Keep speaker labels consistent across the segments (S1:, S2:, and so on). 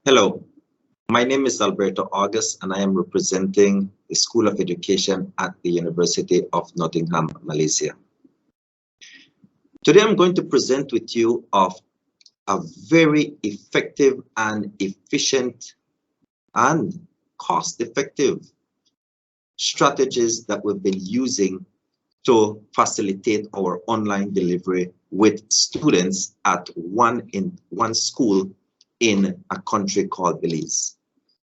S1: Hello, my name is Alberto August and I am representing the School of Education at the University of Nottingham, Malaysia. Today I'm going to present with you of a very effective and efficient and cost-effective strategies that we've been using to facilitate our online delivery with students at one school in a country called Belize.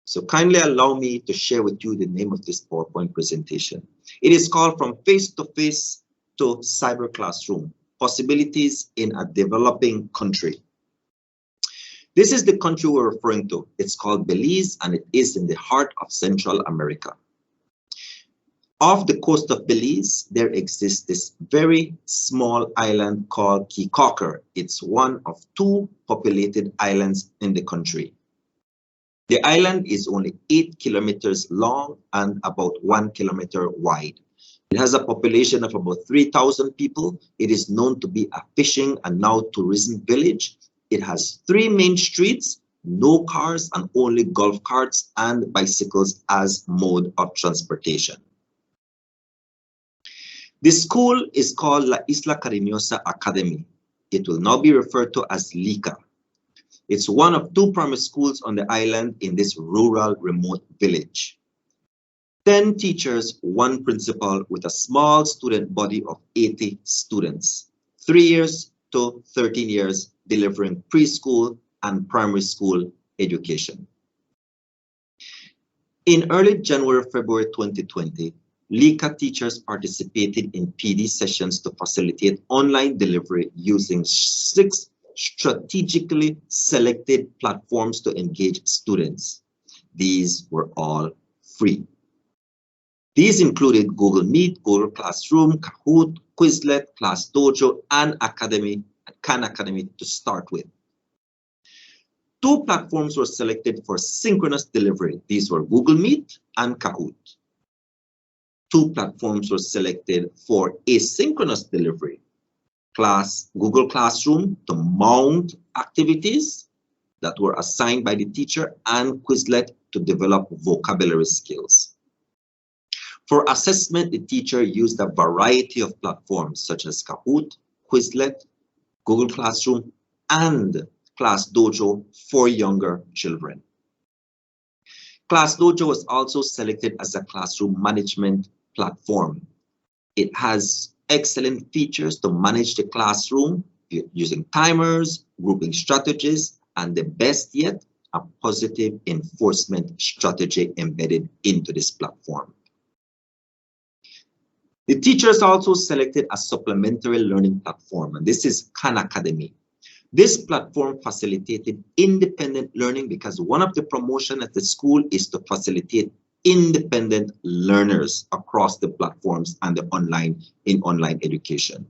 S1: So kindly allow me to share with you the name of this PowerPoint presentation. It is called From Face-to-Face to Cyber Classroom, Possibilities in a Developing Country. This is the country we're referring to. It's called Belize and it is in the heart of Central America. Off the coast of Belize, there exists this very small island called Catered. It's one of two populated islands in the country. The island is only 8 kilometers long and about 1 kilometer wide. It has a population of about 3,000 people. It is known to be a fishing and now tourism village. It has 3 main streets, no cars and only golf carts and bicycles as mode of transportation. The school is called La Isla Karimiosa Academy. It will now be referred to as LICA. It's one of 2 primary schools on the island in this rural remote village. 10 teachers, 1 principal with a small student body of 80 students. 3 years to 13 years delivering preschool and primary school education. In early January, February 2020, LICA teachers participated in PD sessions to facilitate online delivery using 6 strategically selected platforms to engage students. These were all free. These included Google Meet, Google Classroom, Kahoot, Quizlet, ClassDojo, and Khan Academy to start with. 2 platforms were selected for synchronous delivery. These were Google Meet and Kahoot. 2 platforms were selected for asynchronous delivery. Google Classroom to mount activities that were assigned by the teacher and Quizlet to develop vocabulary skills. For assessment, the teacher used a variety of platforms such as Kahoot, Quizlet, Google Classroom, and ClassDojo for younger children. ClassDojo was also selected as a classroom management platform. It has excellent features to manage the classroom using timers, grouping strategies, and the best yet, a positive enforcement strategy embedded into this platform. The teachers also selected a supplementary learning platform, and this is Khan Academy. This platform facilitated independent learning because one of the promotions at the school is to facilitate independent learners across the platforms and the online education.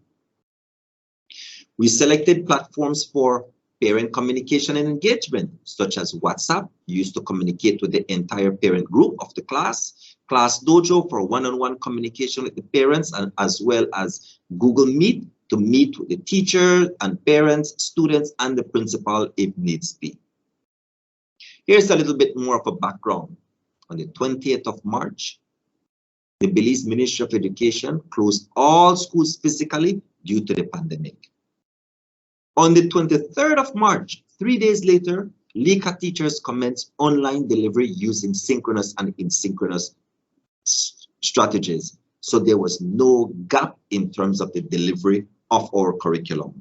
S1: We selected platforms for parent communication and engagement, such as WhatsApp, used to communicate with the entire parent group of the class, ClassDojo for one-on-one communication with the parents, and as well as Google Meet to meet with the teacher and parents, students, and the principal if needs be. Here's a little bit more of a background. On the 20th of March, the Belize Ministry of Education closed all schools physically due to the pandemic. On the 23rd of March, 3 days later, LICA teachers commenced online delivery using synchronous and asynchronous strategies. So there was no gap in terms of the delivery of our curriculum.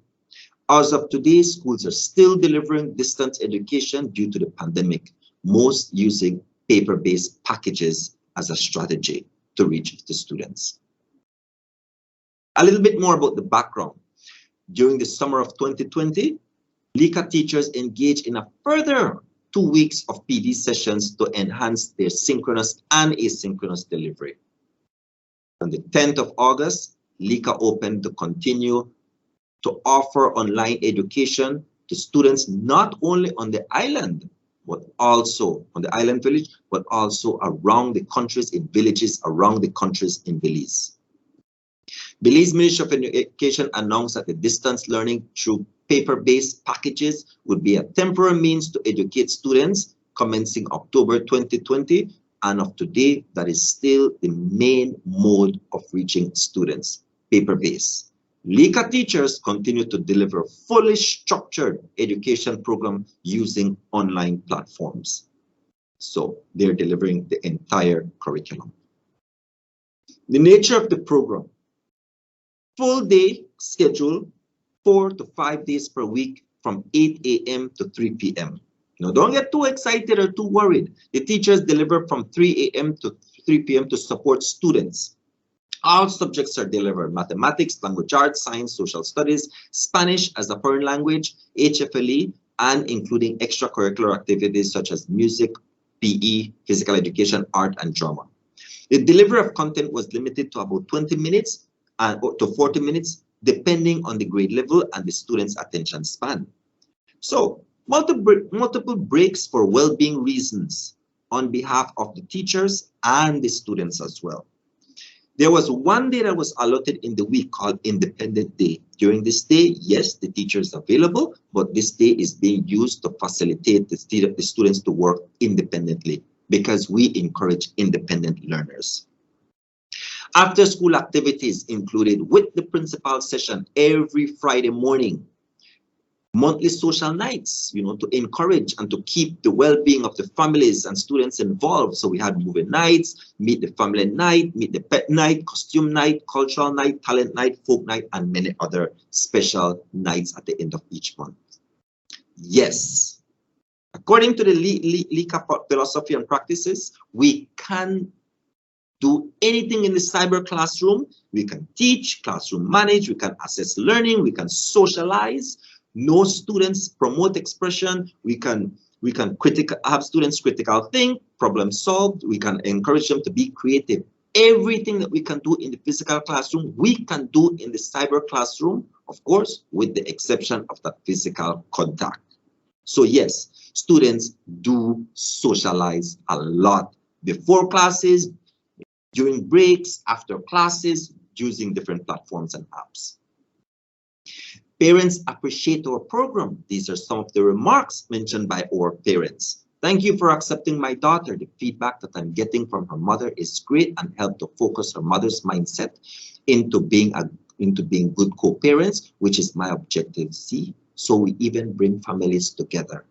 S1: As of today, schools are still delivering distance education due to the pandemic, most using paper-based packages as a strategy to reach the students. A little bit more about the background. During the summer of 2020, LICA teachers engaged in a further 2 weeks of PD sessions to enhance their synchronous and asynchronous delivery. On the 10th of August, LICA opened to continue to offer online education to students not only on the island, but also on the island village, but also around the countries in villages around the countries in Belize. Belize Ministry of Education announced that the distance learning through paper-based packages would be a temporary means to educate students commencing October 2020, and of today, that is still the main mode of reaching students, paper-based. LICA teachers continue to deliver fully structured education program using online platforms. So they're delivering the entire curriculum. The nature of the program: full day schedule, 4 to 5 days per week from 8 a.m. to 3 p.m. Now, don't get too excited or too worried. The teachers deliver from 3 a.m. to 3 p.m. to support students. All subjects are delivered: mathematics, language arts, science, social studies, Spanish as a foreign language, HFLE, and including extracurricular activities such as music, PE, physical education, art, and drama. The delivery of content was limited to about 20 minutes to 40 minutes, depending on the grade level and the student's attention span. So, multiple breaks for well-being reasons on behalf of the teachers and the students as well. There was one day that was allotted in the week called Independent Day. During this day, yes, the teacher is available, but this day is being used to facilitate the students to work independently, because we encourage independent learners. After school activities included with the principal session every Friday morning, monthly social nights, to encourage and to keep the well-being of the families and students involved. So we had movie nights, meet the family night, meet the pet night, costume night, cultural night, talent night, folk night, and many other special nights at the end of each month. Yes, according to the LICA philosophy and practices, we can do anything in the cyber classroom. We can teach, classroom manage, we can assess learning, we can socialize. No students promote expression. We can have students critical think, problem solve. We can encourage them to be creative. Everything that we can do in the physical classroom, we can do in the cyber classroom, of course, with the exception of that physical contact. So yes, students do socialize a lot before classes, during breaks, after classes, using different platforms and apps. Parents appreciate our program. These are some of the remarks mentioned by our parents. Thank you for accepting my daughter. The feedback that I'm getting from her mother is great and helped to focus her mother's mindset into being good co-parents, which is my objective. See, so we even bring families together.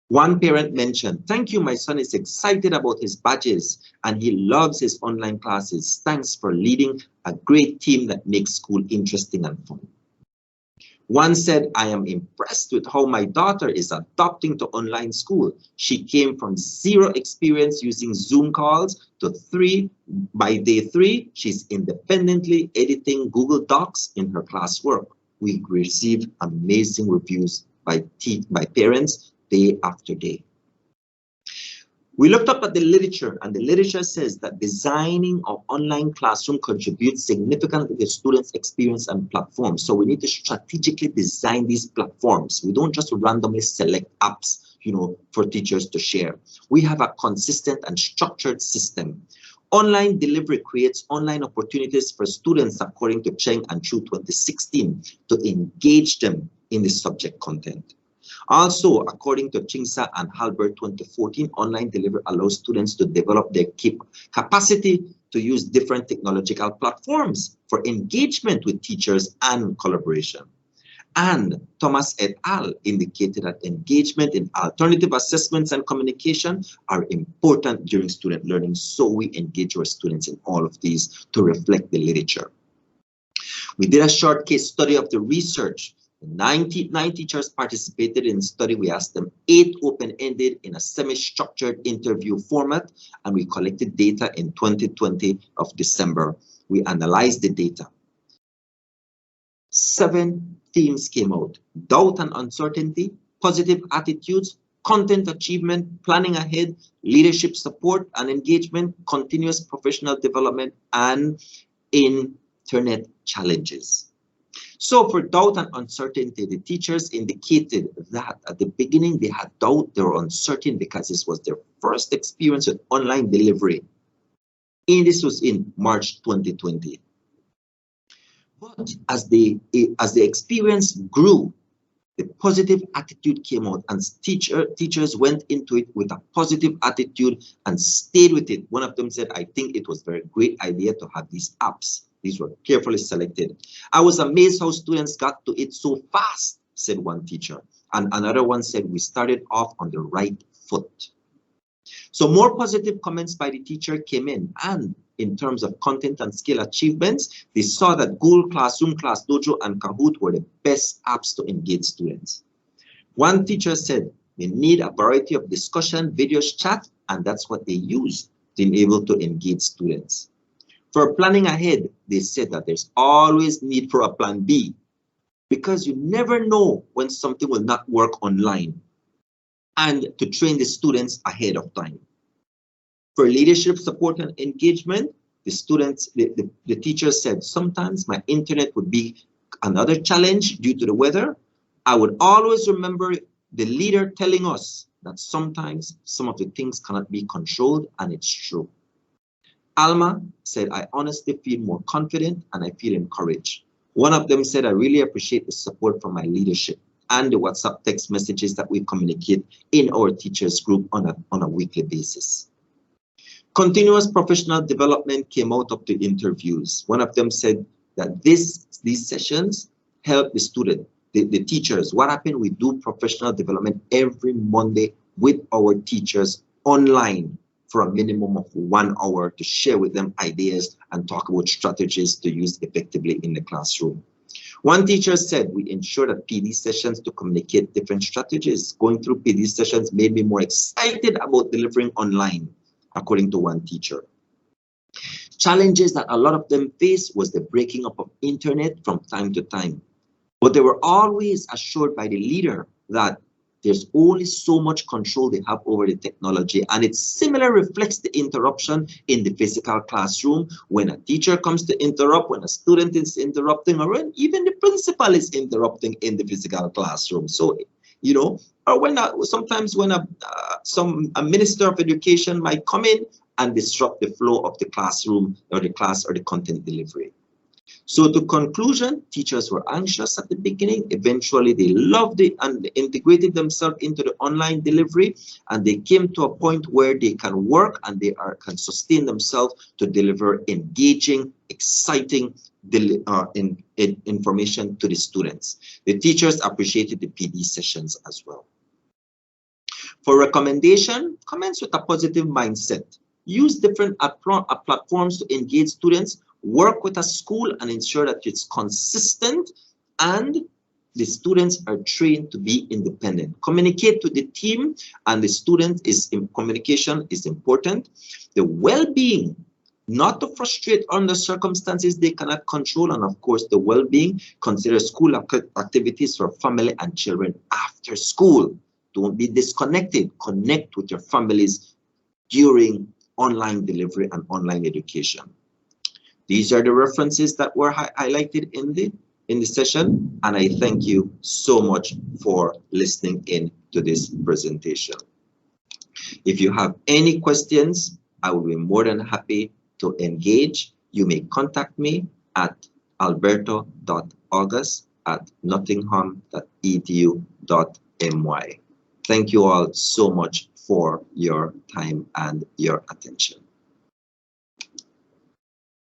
S1: One parent mentioned, thank you, my son is excited about his badges and he loves his online classes. Thanks for leading a great team that makes school interesting and fun. One said, I am impressed with how my daughter is adopting to online school. She came from 0 experience using Zoom calls to by day 3, she's independently editing Google Docs in her classwork. We receive amazing reviews by parents day after day. We looked up at the literature, and the literature says that designing of online classroom contributes significantly to students' experience and platforms. So we need to strategically design these platforms. We don't just randomly select apps, for teachers to share. We have a consistent and structured system. Online delivery creates online opportunities for students, according to Cheng and Chu 2016, to engage them in the subject content. Also, according to Chingsa and Halbert 2014, online delivery allows students to develop their capacity to use different technological platforms for engagement with teachers and collaboration. And Thomas et al. Indicated that engagement in alternative assessments and communication are important during student learning, so we engage our students in all of these to reflect the literature. We did a short case study of the research. 9 teachers participated in the study. We asked them 8 open-ended in a semi-structured interview format, and we collected data in 2020 of December. We analyzed the data. 7 themes came out: doubt and uncertainty, positive attitudes, content achievement, planning ahead, leadership support and engagement, continuous professional development, and internet challenges. So for doubt and uncertainty, the teachers indicated that at the beginning they had doubt, they were uncertain because this was their first experience with online delivery. And this was in March 2020. But as the experience grew, The positive attitude came out, and teachers went into it with a positive attitude and stayed with it. One of them said, I think it was a very great idea to have these apps. These were carefully selected. I was amazed how students got to it so fast, said one teacher. And another one said, we started off on the right foot. So more positive comments by the teacher came in, and in terms of content and skill achievements, they saw that Google Classroom, ClassDojo, and Kahoot were the best apps to engage students. One teacher said they need a variety of discussion, videos, chat, and that's what they used to be able to engage students. For planning ahead, they said that there's always need for a plan B, because you never know when something will not work online, and to train the students ahead of time. For leadership support and engagement, the teachers said, sometimes my internet would be another challenge due to the weather. I would always remember the leader telling us that sometimes some of the things cannot be controlled, and it's true. Alma said, I honestly feel more confident and I feel encouraged. One of them said, I really appreciate the support from my leadership and the WhatsApp text messages that we communicate in our teachers group on a weekly basis. Continuous professional development came out of the interviews. One of them said that these sessions help the student, the teachers. What happened? We do professional development every Monday with our teachers online for a minimum of 1 hour to share with them ideas and talk about strategies to use effectively in the classroom. One teacher said, we ensure that PD sessions to communicate different strategies. Going through PD sessions made me more excited about delivering online, according to one teacher. Challenges that a lot of them faced was the breaking up of internet from time to time. But they were always assured by the leader that there's only so much control they have over the technology, and it similarly reflects the interruption in the physical classroom when a teacher comes to interrupt, when a student is interrupting, or when even the principal is interrupting in the physical classroom. So, you know, or when sometimes when a minister of education might come in and disrupt the flow of the classroom or the class or the content delivery. So to conclusion, teachers were anxious at the beginning. Eventually, they loved it and they integrated themselves into the online delivery, and they came to a point where they can work and they can sustain themselves to deliver engaging, exciting information to the students. The teachers appreciated the PD sessions as well. For recommendation, commence with a positive mindset. Use different platforms to engage students. Work with a school and ensure that it's consistent and the students are trained to be independent. Communicate with the team and the student communication is important. The well-being, not to frustrate under circumstances they cannot control, and of course the well-being, consider school activities for family and children after school. Don't be disconnected. Connect with your families during online delivery and online education. These are the references that were highlighted in the session, and I thank you so much for listening in to this presentation. If you have any questions, I will be more than happy to engage. You may contact me at alberto.august@nottingham.edu.my. Thank you all so much for your time and your attention.